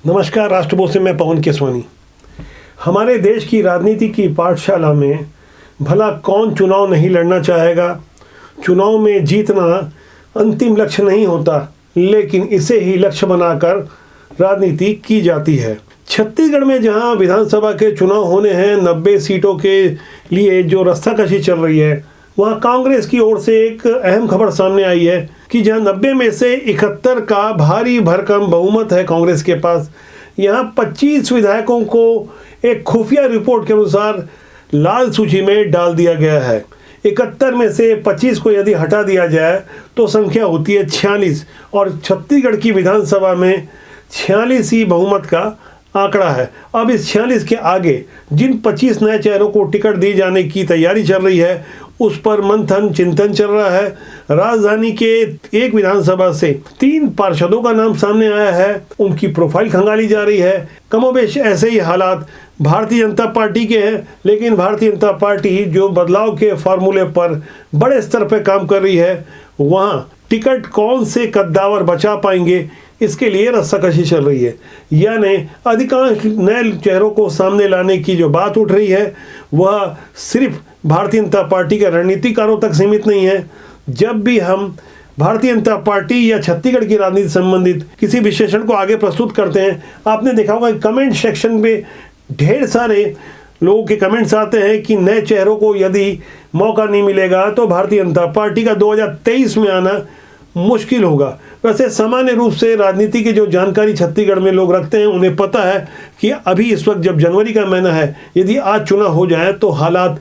नमस्कार। राष्ट्रभोज से मैं पवन केसवानी। हमारे देश की राजनीति की पाठशाला में भला कौन चुनाव नहीं लड़ना चाहेगा। चुनाव में जीतना अंतिम लक्ष्य नहीं होता, लेकिन इसे ही लक्ष्य बनाकर राजनीति की जाती है। छत्तीसगढ़ में जहां विधानसभा के चुनाव होने हैं, 90 सीटों के लिए जो रस्साकशी चल रही है, वहां कांग्रेस की ओर से एक अहम खबर सामने आई है कि जहां 90 में से 71 का भारी भरकम बहुमत है कांग्रेस के पास, यहां 25 विधायकों को एक खुफिया रिपोर्ट के अनुसार लाल सूची में डाल दिया गया है। 71 में से 25 को यदि हटा दिया जाए तो संख्या होती है 46 और छत्तीसगढ़ की विधानसभा में 46 ही बहुमत का आंकड़ा है। अब इस 46 के आगे जिन 25 नए चेहरों को टिकट दी जाने की तैयारी चल रही है, उस पर मंथन चिंतन चल रहा है। राजधानी के एक विधानसभा से 3 पार्षदों का नाम सामने आया है, उनकी प्रोफाइल खंगाली जा रही है। कमोबेश ऐसे ही हालात भारतीय जनता पार्टी के हैं, लेकिन भारतीय जनता पार्टी जो बदलाव के फार्मूले पर बड़े स्तर पर काम कर रही है, वहाँ टिकट कौन से कद्दावर बचा पाएंगे, इसके लिए रस्साकशी चल रही है। यानी अधिकांश नए चेहरों को सामने लाने की जो बात उठ रही है, वह सिर्फ भारतीय जनता पार्टी के रणनीतिकारों तक सीमित नहीं है। जब भी हम भारतीय जनता पार्टी या छत्तीसगढ़ की राजनीति संबंधित किसी विश्लेषण को आगे प्रस्तुत करते हैं, आपने देखा होगा कमेंट सेक्शन में ढेर सारे लोगों के कमेंट्स आते हैं कि नए चेहरों को यदि मौका नहीं मिलेगा तो भारतीय जनता पार्टी का 2023 में आना मुश्किल होगा। वैसे सामान्य रूप से राजनीति की जो जानकारी छत्तीसगढ़ में लोग रखते हैं, उन्हें पता है कि अभी इस वक्त जब जनवरी का महीना है, यदि आज चुनाव हो जाए तो हालात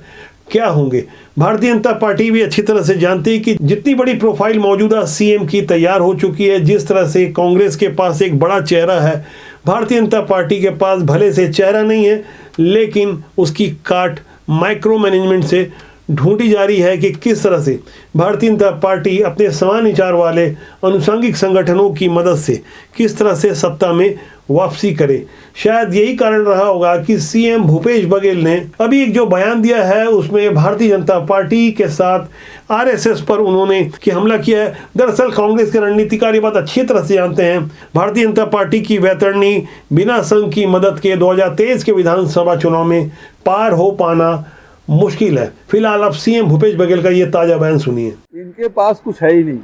क्या होंगे। भारतीय जनता पार्टी भी अच्छी तरह से जानती है कि जितनी बड़ी प्रोफाइल मौजूदा सीएम की तैयार हो चुकी है, जिस तरह से कांग्रेस के पास एक बड़ा चेहरा है, भारतीय जनता पार्टी के पास भले से चेहरा नहीं है, लेकिन उसकी काट माइक्रो मैनेजमेंट से ढूंढी जा रही है कि किस तरह से भारतीय जनता पार्टी अपने समान विचार वाले अनुषंगिक संगठनों की मदद से किस तरह से सत्ता में वापसी करे। शायद यही कारण रहा होगा कि सीएम भूपेश बघेल ने अभी एक जो बयान दिया है, उसमें भारतीय जनता पार्टी के साथ आरएसएस पर उन्होंने कि हमला किया है। दरअसल कांग्रेस के रणनीतिकार ये बात अच्छी तरह से जानते हैं, भारतीय जनता पार्टी की वैतरणी बिना संघ की मदद के 2023 के विधानसभा चुनाव में पार हो पाना मुश्किल है। फिलहाल अब सीएम भूपेश बघेल का ये ताजा बयान सुनिए। इनके पास कुछ है ही नहीं,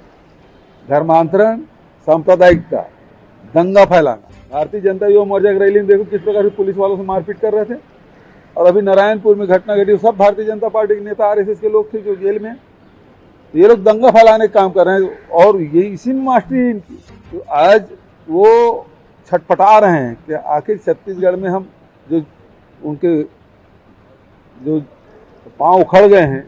धर्मांतरण, सांप्रदायिकता, दंगा फैलाना। भारतीय जनता युवा मोर्चा की रैली में देखो किस प्रकार से पुलिस वालों से मारपीट कर रहे थे, और अभी नारायणपुर में घटना घटी, सब भारतीय जनता पार्टी के नेता आरएसएस के लोग थे जो जेल में। तो ये लोग दंगा फैलाने का काम कर रहे हैं और ये इसी में मास्टरी है इनकी। तो आज वो छटपटा रहे हैं कि आखिर छत्तीसगढ़ में हम जो उनके जो पांव उखड़ गए हैं,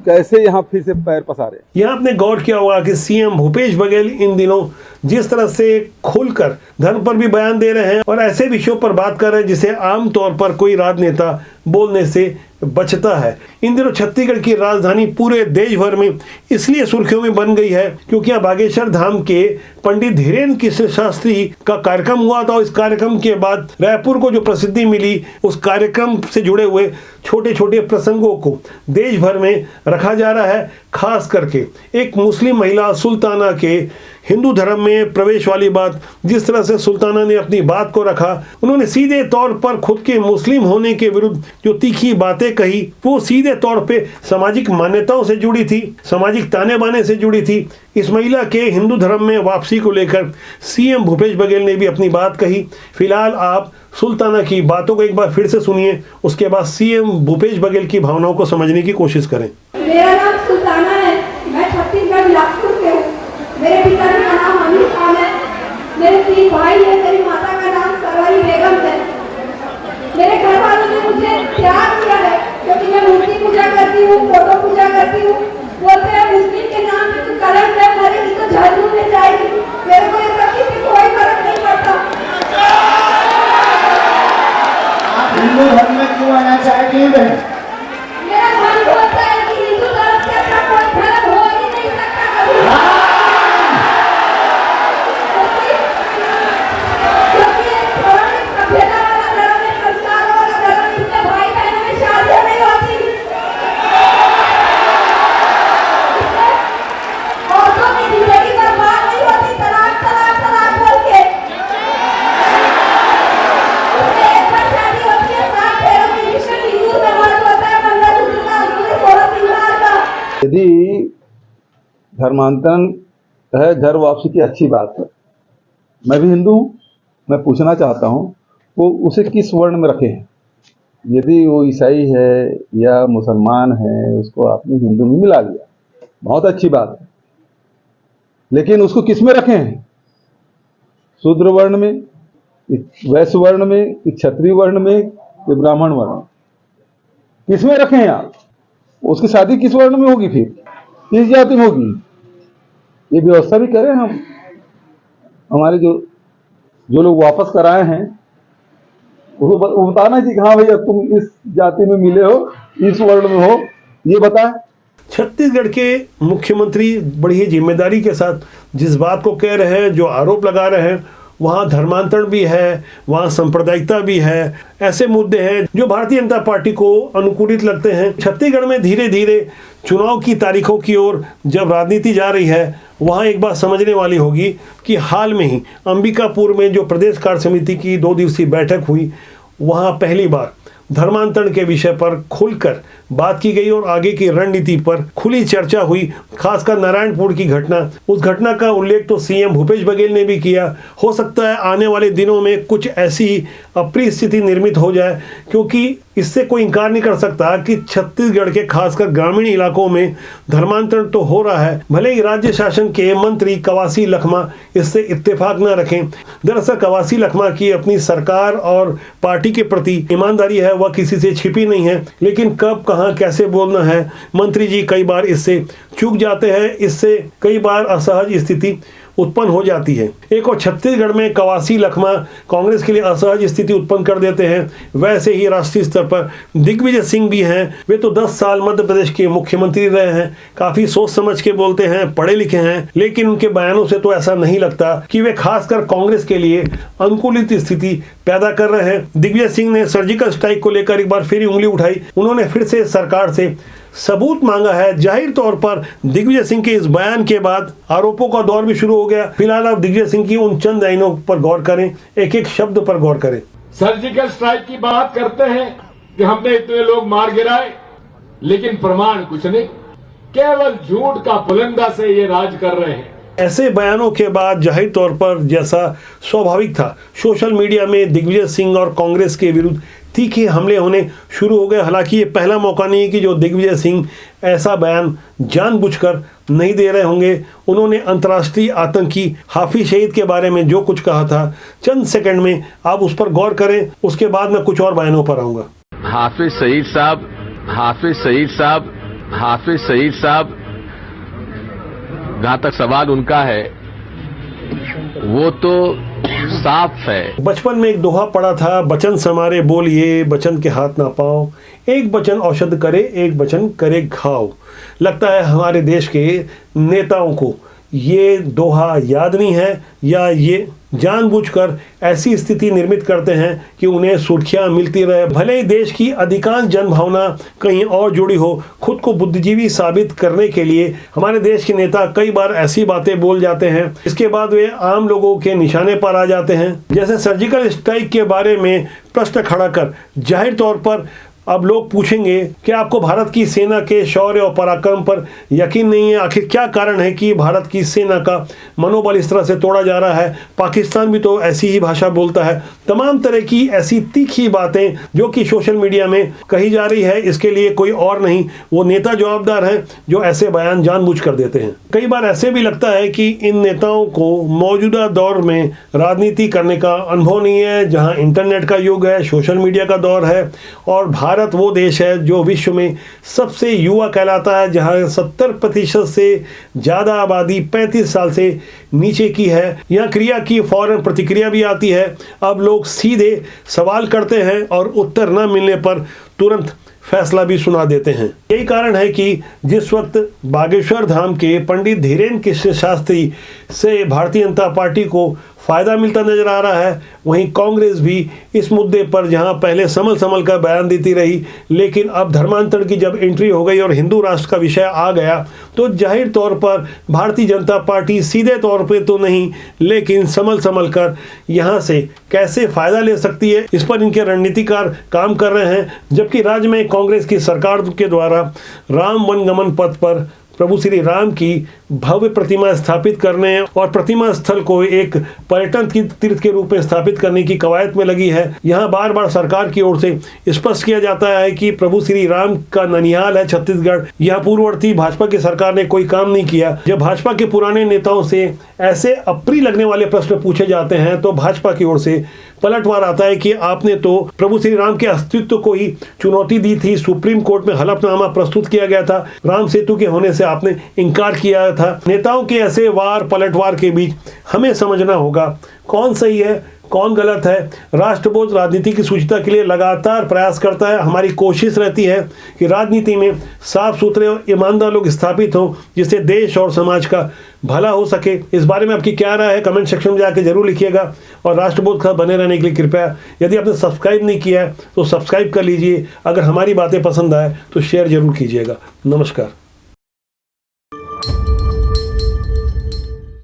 कैसे यहाँ फिर से पैर पसारे। यहाँ आपने गौर किया होगा कि सीएम भूपेश बघेल इन दिनों जिस तरह से खुलकर धर्म पर भी बयान दे रहे हैं और ऐसे विषयों पर बात कर रहे हैं जिसे आमतौर पर कोई राजनेता बोलने से बचता है। इन दिनों छत्तीसगढ़ की राजधानी पूरे देश भर में इसलिए सुर्खियों में बन गई है क्योंकि यहाँ बागेश्वर धाम के पंडित धीरेन्द्र कृष्ण शास्त्री का कार्यक्रम हुआ था, और इस कार्यक्रम के बाद रायपुर को जो प्रसिद्धि मिली, उस कार्यक्रम से जुड़े हुए छोटे छोटे प्रसंगों को देश भर में रखा जा रहा है। खास करके एक मुस्लिम महिला सुल्ताना के हिंदू धर्म में प्रवेश वाली बात, जिस तरह से सुल्ताना ने अपनी बात को रखा, उन्होंने सीधे तौर पर खुद के मुस्लिम होने के विरुद्ध जो तीखी बातें कही, वो सीधे तौर पे सामाजिक मान्यताओं से जुड़ी थी, सामाजिक ताने बाने से जुड़ी थी। इस महिला के हिंदू धर्म में वापसी को लेकर सीएम भूपेश बघेल ने भी अपनी बात कही। फिलहाल आप सुल्ताना की बातों को एक बार फिर से सुनिए, उसके बाद सीएम भूपेश बघेल की भावनाओं को समझने की कोशिश करें। मेरा नाम सुल्ताना है, मैं छत्तीसगढ़ बिलासपुर से हूँ। मेरे पिता का नाम अमीर खान है, मेरे 3 भाई हैं, मेरी माता का नाम सरवारी बेगम है। मेरे घर वालों ने मुझे प्यार किया है क्योंकि मैं मूर्ति पूजा करती हूँ, फोटो पूजा करती हूँ। बोलते हैं मुस्लिम के नाम पे तू कलंक है, मरेगी तो जहन्नुम में जाएगी। मेरे को इस बात से कोई फर्क नहीं पड़ता। आप हिंदू धर्म में क्यों आना चाहती हैं? मेरा मन होता है कि हिंदू धर्म से अच्छा कोई धर्म हो ही नहीं सकता कभी। क्योंकि एक धर्म एक सभ्यता वाला धर्म है, संस्कार वाला धर्म, इसमें भाई बहनों में शादियां नहीं होती। औरतों की जिंदगी बर्बाद नहीं होती तलाक तलाक तलाक बोल के। धर्मांतरण है घर वापसी की अच्छी बात है। मैं भी हिंदू हूँ, मैं पूछना चाहता हूँ वो उसे किस वर्ण में रखे हैं। यदि वो ईसाई है या मुसलमान है उसको आपने हिंदू में मिला लिया, बहुत अच्छी बात है, लेकिन उसको किस में रखे हैं? शूद्र वर्ण में, वैश्य वर्ण में, क्षत्रिय वर्ण में, कि ब्राह्मण वर्ण? किस में रखे हैं आप? उसकी शादी किस वर्ण में होगी, फिर किस जाति में होगी? ये व्यवस्था भी करें हम। हमारे जो लोग वापस कराए हैं वो बताना कि हाँ भैया तुम इस जाति में मिले हो, इस वर्ण में हो, ये बताएं। छत्तीसगढ़ के मुख्यमंत्री बड़ी ही जिम्मेदारी के साथ जिस बात को कह रहे हैं, जो आरोप लगा रहे हैं, वहाँ धर्मांतरण भी है, वहाँ सांप्रदायिकता भी है, ऐसे मुद्दे हैं जो भारतीय जनता पार्टी को अनुकूलित लगते हैं। छत्तीसगढ़ में धीरे धीरे चुनाव की तारीखों की ओर जब राजनीति जा रही है, वहाँ एक बात समझने वाली होगी कि हाल में ही अंबिकापुर में जो प्रदेश कार्य समिति की 2 दिवसीय बैठक हुई, वहाँ पहली बार धर्मांतरण के विषय पर खुलकर बात की गई और आगे की रणनीति पर खुली चर्चा हुई। खासकर नारायणपुर की घटना, उस घटना का उल्लेख तो सीएम भूपेश बघेल ने भी किया। हो सकता है आने वाले दिनों में कुछ ऐसी अप्रिय स्थिति निर्मित हो जाए, क्योंकि इससे कोई इंकार नहीं कर सकता कि छत्तीसगढ़ के खासकर ग्रामीण इलाकों में धर्मांतरण तो हो रहा है। भले ही राज्य शासन के मंत्री कवासी लखमा इससे इत्तेफाक न रखें। दरअसल कवासी लखमा की अपनी सरकार और पार्टी के प्रति ईमानदारी है, वह किसी से छिपी नहीं है, लेकिन कब कहां कैसे बोलना है मंत्री जी कई बार इससे चूक जाते हैं। इससे कई बार असहज स्थिति उत्पन्न हो जाती है। एक और छत्तीसगढ़ में कवासी लखमा कांग्रेस के लिए असहज स्थिति उत्पन्न कर देते हैं। वैसे ही राष्ट्रीय स्तर पर दिग्विजय सिंह भी हैं। वे तो 10 साल मध्य प्रदेश के मुख्यमंत्री रहे हैं, काफी सोच समझ के बोलते हैं, पढ़े लिखे हैं, लेकिन उनके बयानों से तो ऐसा नहीं लगता कि वे खासकर कांग्रेस के लिए अनुकूलित स्थिति पैदा कर रहे हैं। दिग्विजय सिंह ने सर्जिकल स्ट्राइक को लेकर एक बार फिर उंगली उठाई। उन्होंने फिर से सरकार से सबूत मांगा है। जाहिर तौर पर दिग्विजय सिंह के इस बयान के बाद आरोपों का दौर भी शुरू हो गया। फिलहाल आप दिग्विजय सिंह की उन चंद लाइनों पर गौर करें, एक एक शब्द पर गौर करें। सर्जिकल स्ट्राइक की बात करते हैं कि हमने इतने लोग मार गिराए, लेकिन प्रमाण कुछ नहीं, केवल झूठ का पुलंदा से ये राज कर रहे हैं। ऐसे बयानों के बाद जाहिर तौर पर जैसा स्वाभाविक था, सोशल मीडिया में दिग्विजय सिंह और कांग्रेस के विरुद्ध तीखे हमले होने शुरू हो गए। हालांकि ये पहला मौका नहीं है कि जो दिग्विजय सिंह ऐसा बयान जानबूझकर नहीं दे रहे होंगे। उन्होंने अंतर्राष्ट्रीय आतंकी हाफिज सईद के बारे में जो कुछ कहा था, चंद सेकंड में आप उस पर गौर करें, उसके बाद मैं कुछ और बयानों पर आऊंगा। हाफिज सईद साहब, हाफिज सईद साहब, हाफिज सईद साहब, जहां तक सवाल उनका है वो तो साफ है। बचपन में एक दोहा पढ़ा था, बचन समारे बोलिए, बचन के हाथ ना पाओ, एक बचन औषध करे, एक बचन करे घाव। लगता है हमारे देश के नेताओं को ये दोहा याद नहीं है, या ये जानबूझकर ऐसी स्थिति निर्मित करते हैं कि उन्हें सुर्खियां मिलती रहे। भले ही देश की अधिकांश जनभावना कहीं और जुड़ी हो, खुद को बुद्धिजीवी साबित करने के लिए हमारे देश के नेता कई बार ऐसी बातें बोल जाते हैं, इसके बाद वे आम लोगों के निशाने पर आ जाते हैं। जैसे सर्जिकल स्ट्राइक के बारे में प्रश्न खड़ा कर जाहिर तौर पर अब लोग पूछेंगे कि आपको भारत की सेना के शौर्य और पराक्रम पर यकीन नहीं है। आखिर क्या कारण है कि भारत की सेना का मनोबल इस तरह से तोड़ा जा रहा है? पाकिस्तान भी तो ऐसी ही भाषा बोलता है। तमाम तरह की ऐसी तीखी बातें जो कि सोशल मीडिया में कही जा रही है, इसके लिए कोई और नहीं, वो नेता जवाबदार हैं जो ऐसे बयान जानबूझ कर देते हैं। कई बार ऐसे भी लगता है कि इन नेताओं को मौजूदा दौर में राजनीति करने का अनुभव नहीं है, जहाँ इंटरनेट का युग है, सोशल मीडिया का दौर है, और भारत वो देश है जो विश्व में सबसे युवा कहलाता है, जहां 70% से ज्यादा आबादी 35 साल से नीचे की है। यहाँ क्रिया की फौरन प्रतिक्रिया भी आती है। अब लोग सीधे सवाल करते हैं और उत्तर न मिलने पर तुरंत फैसला भी सुना देते हैं। यही कारण है कि जिस वक्त बागेश्वर धाम के पंडित धीरेन्द्र कृष्ण शास्त्री से भारतीय जनता पार्टी को फायदा मिलता नजर आ रहा है, वहीं कांग्रेस भी इस मुद्दे पर जहां पहले संभल कर बयान देती रही, लेकिन अब धर्मांतरण की जब एंट्री हो गई और हिंदू राष्ट्र का विषय आ गया, तो जाहिर तौर पर भारतीय जनता पार्टी सीधे तौर पे तो नहीं, लेकिन संभल कर यहां से कैसे फायदा ले सकती है, इस पर इनके रणनीतिकार काम कर रहे हैं। जबकि राज्य में कांग्रेस की सरकार के द्वारा राम वनगमन पथ पर प्रभु श्री राम की भव्य प्रतिमा स्थापित करने और प्रतिमा स्थल को एक पर्यटन की तीर्थ के रूप में स्थापित करने की कवायद में लगी है। यहाँ बार बार सरकार की ओर से स्पष्ट किया जाता है कि प्रभु श्री राम का ननिहाल है छत्तीसगढ़। यह पूर्ववर्ती भाजपा की सरकार ने कोई काम नहीं किया। जब भाजपा के पुराने नेताओं से ऐसे अप्रिय लगने वाले प्रश्न पूछे जाते हैं तो भाजपा की ओर से पलटवार आता है कि आपने तो प्रभु श्री राम के अस्तित्व को ही चुनौती दी थी। सुप्रीम कोर्ट में हलफनामा प्रस्तुत किया गया था। राम सेतु के होने से आपने इनकार किया था। नेताओं के ऐसे वार पलटवार के बीच हमें समझना होगा कौन सही है कौन गलत है। राष्ट्रबोध राजनीति की शुचिता के लिए लगातार प्रयास करता है। हमारी कोशिश रहती है कि राजनीति में साफ सुथरे और ईमानदार लोग स्थापित हों जिससे देश और समाज का भला हो सके। इस बारे में आपकी क्या राय है कमेंट सेक्शन में जाकर जरूर लिखिएगा और राष्ट्रबोध का बने रहने के लिए कृपया यदि आपने सब्सक्राइब नहीं किया है तो सब्सक्राइब कर लीजिए। अगर हमारी बातें पसंद आए तो शेयर जरूर कीजिएगा। नमस्कार।